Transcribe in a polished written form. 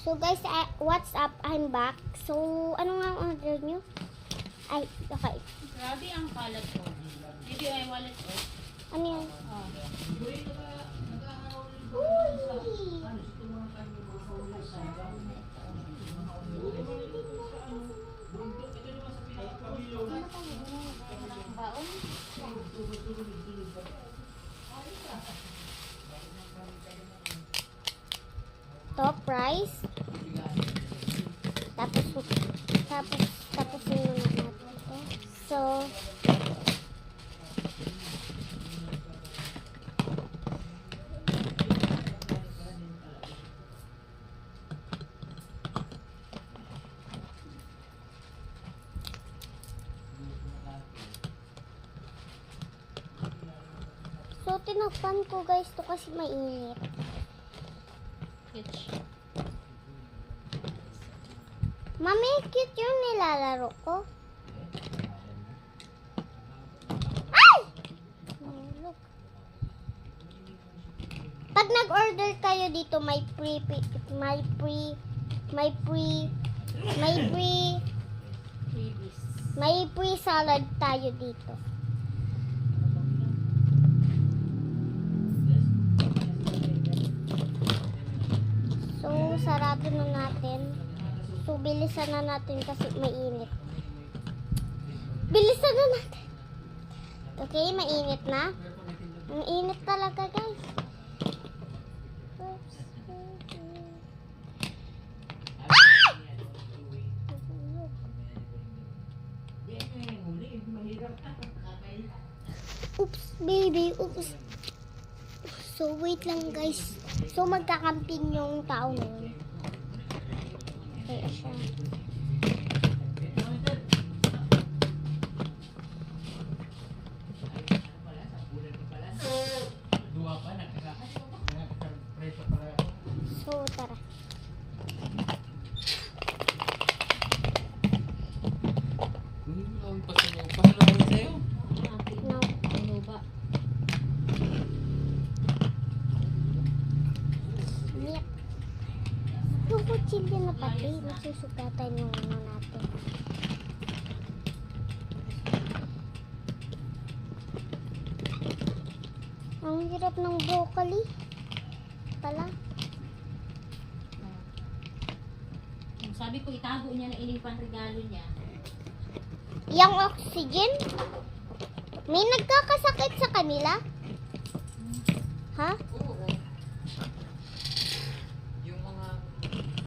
So guys, what's up? I'm back. So, ano nga ang order nyo? Ay, okay. Grabe ang kalat ko. Maybe ay wallet ko. Ano yan? Top price. Tapos yun naman natin ito. So, tinakpan ko guys to kasi mainit. Mami, cute yung nilalaro ko. Ay! Oh, look. Pag nag-order kayo dito, may free salad tayo dito. So, sarado na natin. So, bilisan na natin kasi mainit. Bilisan na natin. Okay, mainit na. Ang init talaga, guys. Oops, baby. Oops. So, wait lang, guys. So, magkakamping yung tao na yun. Kaya siya. So, tara. Yung kutsilyo na pati, masusugatan yung ano natin. Ang hirap ng broccoli. Pala. Sabi ko itago niya na ining panregalo niya. Yung oxygen? May nagkakasakit sa kanila? Ha?